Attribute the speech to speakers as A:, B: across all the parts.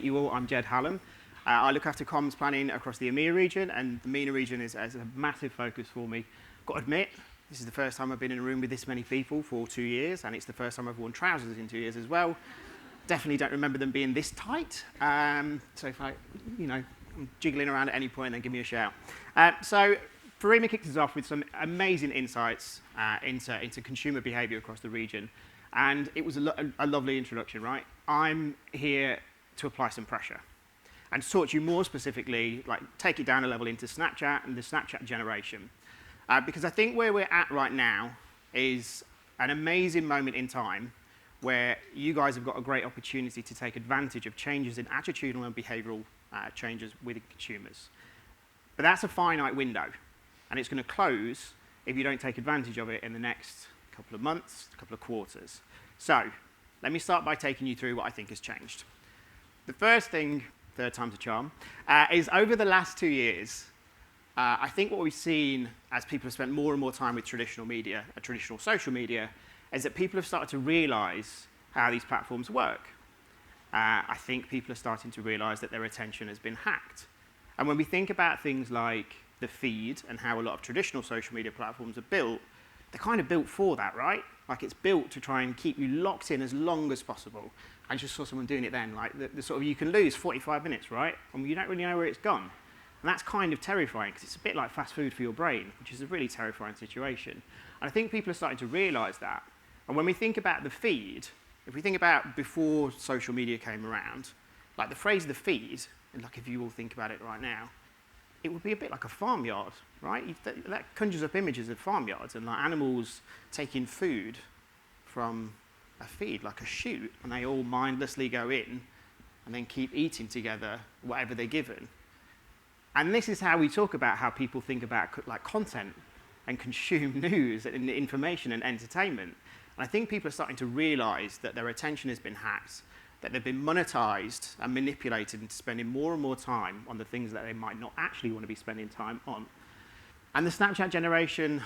A: you all. I'm Jed Hallam. I look after comms planning across the EMEA region, and the MENA region is a massive focus for me. Got to admit, this is the first time I've been in a room with this many people for 2 years, and it's the first time I've worn trousers in 2 years as well. Definitely don't remember them being this tight. So if I'm jiggling around at any point, then give me a shout. So Farima kicked us off with some amazing insights into consumer behavior across the region. And it was a lovely introduction, right? I'm here to apply some pressure and to talk to you more specifically, like take it down a level into Snapchat and the Snapchat generation. Because I think where we're at right now is an amazing moment in time where you guys have got a great opportunity to take advantage of changes in attitudinal and behavioral changes with consumers. But that's a finite window, and it's going to close if you don't take advantage of it in the next couple of months, a couple of quarters. So let me start by taking you through what I think has changed. The first thing, third time's a charm, is over the last 2 years, I think what we've seen as people have spent more and more time with traditional media, traditional social media, is that people have started to realize how these platforms work. I think people are starting to realize that their attention has been hacked. And when we think about things like the feed and how a lot of traditional social media platforms are built, they're kind of built for that, right? Like it's built to try and keep you locked in as long as possible. I just saw someone doing it then, like the sort of you can lose 45 minutes, right? And you don't really know where it's gone. And that's kind of terrifying because it's a bit like fast food for your brain, which is a really terrifying situation. And I think people are starting to realize that. And when we think about the feed, if we think about before social media came around, like the phrase the feed, and like if you all think about it right now, it would be a bit like a farmyard, right? That conjures up images of farmyards and like animals taking food from a feed, like a chute, and they all mindlessly go in and then keep eating together whatever they're given. And this is how we talk about how people think about like content and consume news and information and entertainment. And I think people are starting to realize that their attention has been hacked, that they've been monetized and manipulated into spending more and more time on the things that they might not actually want to be spending time on. And the Snapchat generation,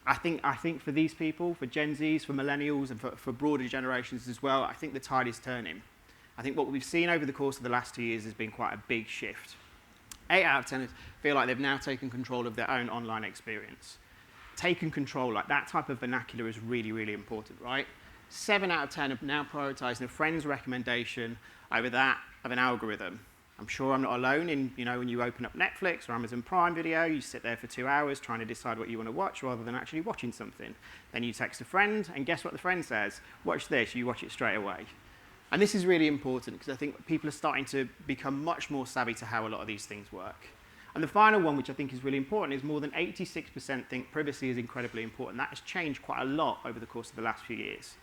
A: I think for these people, for Gen Zs, for millennials, and for broader generations as well, I think the tide is turning. I think what we've seen over the course of the last 2 years has been quite a big shift. 8 out of 10 feel like they've now taken control of their own online experience. Taken control, like that type of vernacular is really, really important, right? 7 out of 10 are now prioritizing a friend's recommendation over that of an algorithm. I'm sure I'm not alone in, when you open up Netflix or Amazon Prime Video, you sit there for 2 hours trying to decide what you want to watch rather than actually watching something. Then you text a friend, and guess what the friend says? Watch this, you watch it straight away. And this is really important because I think people are starting to become much more savvy to how a lot of these things work. And the final one, which I think is really important, is more than 86% think privacy is incredibly important. That has changed quite a lot over the course of the last few years.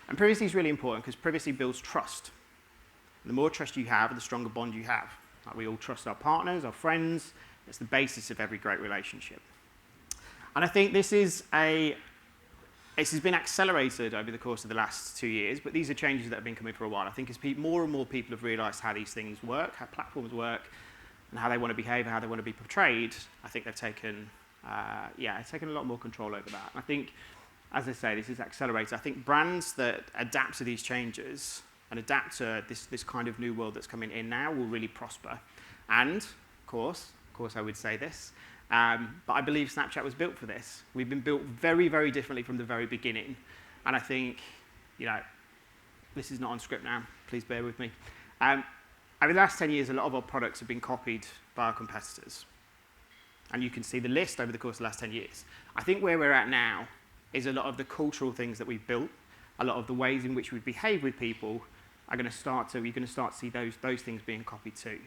A: And privacy is really important because privacy builds trust. And the more trust you have, the stronger bond you have. Like we all trust our partners, our friends. It's the basis of every great relationship. And I think this has been accelerated over the course of the last 2 years, but these are changes that have been coming for a while. I think as more and more people have realized how these things work, how platforms work, and how they want to behave, how they want to be portrayed, I think they've taken a lot more control over that. And I think, as I say, this is accelerated. I think brands that adapt to these changes and adapt to this kind of new world that's coming in now will really prosper. And, of course I would say this, but I believe Snapchat was built for this. We've been built very, very differently from the very beginning. And I think, this is not on script now. Please bear with me. Over the last 10 years, a lot of our products have been copied by our competitors. And you can see the list over the course of the last 10 years. I think where we're at now is a lot of the cultural things that we've built, a lot of the ways in which we behave with people you're going to start to see those things being copied too.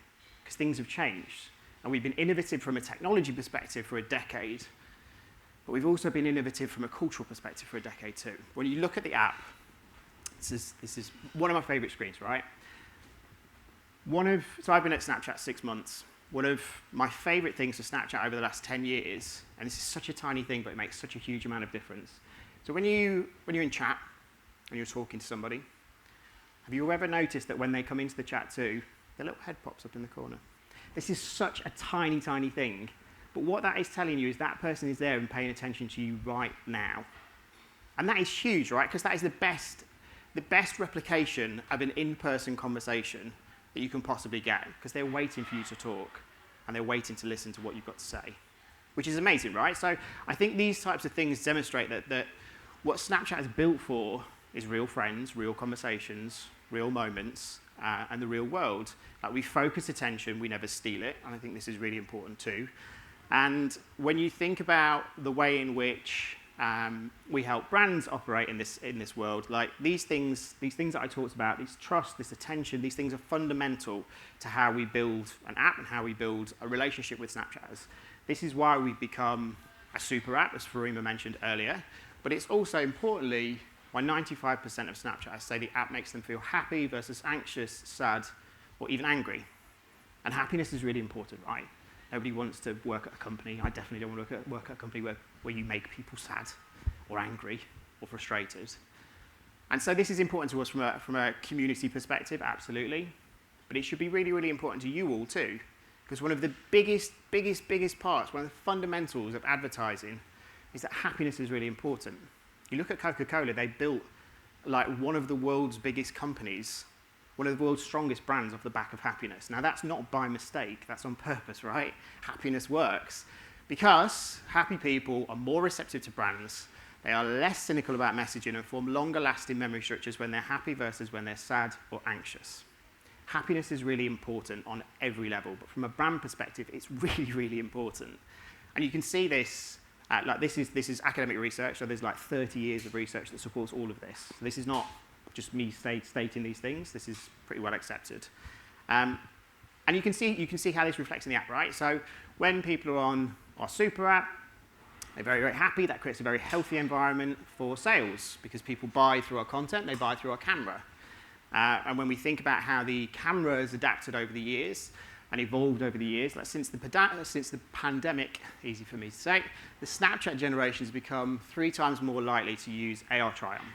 A: Because things have changed. And we've been innovative from a technology perspective for a decade, but we've also been innovative from a cultural perspective for a decade too. When you look at the app, this is one of my favorite screens, right? So I've been at Snapchat 6 months. One of my favorite things for Snapchat over the last 10 years, and this is such a tiny thing, but it makes such a huge amount of difference. So when you're in chat and you're talking to somebody, have you ever noticed that when they come into the chat too, their little head pops up in the corner? This is such a tiny, tiny thing, but what that is telling you is that person is there and paying attention to you right now. And that is huge, right? Because that is the best replication of an in-person conversation that you can possibly get, because they're waiting for you to talk, and they're waiting to listen to what you've got to say, which is amazing, right? So I think these types of things demonstrate that what Snapchat is built for is real friends, real conversations, real moments, and the real world. Like, we focus attention, we never steal it, and I think this is really important too. And when you think about the way in which we help brands operate in this world, like these things that I talked about, this trust, this attention, these things are fundamental to how we build an app and how we build a relationship with Snapchat. This is why we've become a super app, as Farima mentioned earlier, but it's also importantly why 95% of Snapchatters say the app makes them feel happy versus anxious, sad, or even angry. And happiness is really important, right? Nobody wants to work at a company. I definitely don't want to work at a company where you make people sad or angry or frustrated. And so this is important to us from a community perspective, absolutely. But it should be really, really important to you all too. Because one of the biggest parts, one of the fundamentals of advertising is that happiness is really important. You look at Coca-Cola, they built like one of the world's biggest companies, one of the world's strongest brands off the back of happiness. Now that's not by mistake, that's on purpose, right? Happiness works because happy people are more receptive to brands, they are less cynical about messaging and form longer lasting memory structures when they're happy versus when they're sad or anxious. Happiness is really important on every level, but from a brand perspective, it's really, really important. And you can see this, this is academic research, so there's like 30 years of research that supports all of this. So this is not just me stating these things, this is pretty well accepted. And you can see how this reflects in the app, right? So when people are on our super app, they're very, very happy. That creates a very healthy environment for sales because people buy through our content, they buy through our camera. And when we think about how the camera has adapted over the years and evolved over the years, like since the pandemic, easy for me to say, the Snapchat generation has become 3 times more likely to use AR try-on.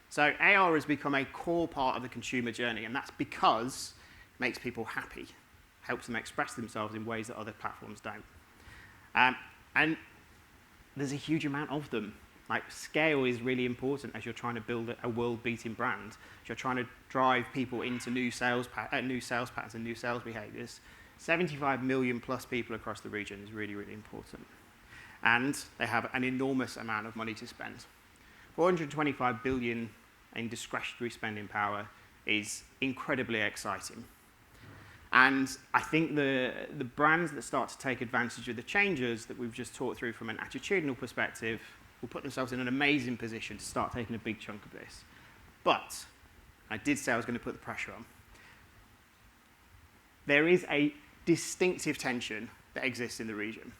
A: So AR has become a core part of the consumer journey, and that's because it makes people happy, helps them express themselves in ways that other platforms don't. And there's a huge amount of them. Like, scale is really important as you're trying to build a world-beating brand. As you're trying to drive people into new sales patterns and new sales behaviors. 75 million plus people across the region is really, really important. And they have an enormous amount of money to spend. 425 billion in discretionary spending power is incredibly exciting. And I think the brands that start to take advantage of the changes that we've just talked through from an attitudinal perspective will put themselves in an amazing position to start taking a big chunk of this. But I did say I was going to put the pressure on. There is a distinctive tension that exists in the region.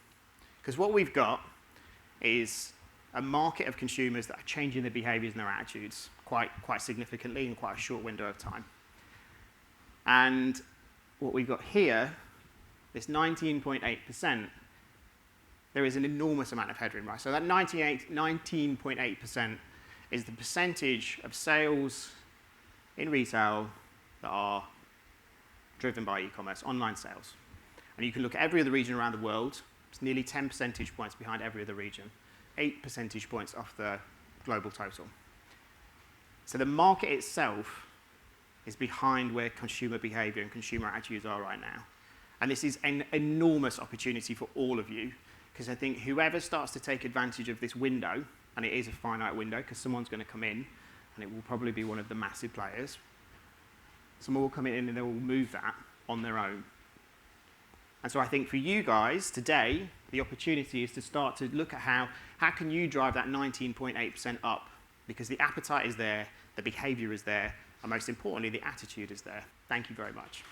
A: Because what we've got is a market of consumers that are changing their behaviors and their attitudes quite significantly in quite a short window of time. And what we've got here, this 19.8%, there is an enormous amount of headroom, right? So that 19.8% is the percentage of sales in retail that are driven by e-commerce, online sales. And you can look at every other region around the world, it's nearly 10 percentage points behind every other region, 8 percentage points off the global total. So the market itself is behind where consumer behavior and consumer attitudes are right now. And this is an enormous opportunity for all of you, because I think whoever starts to take advantage of this window, and it is a finite window because someone's going to come in, and it will probably be one of the massive players, someone will come in and they will move that on their own. And so I think for you guys today, the opportunity is to start to look at how can you drive that 19.8% up, because the appetite is there, the behavior is there, and most importantly, the attitude is there. Thank you very much.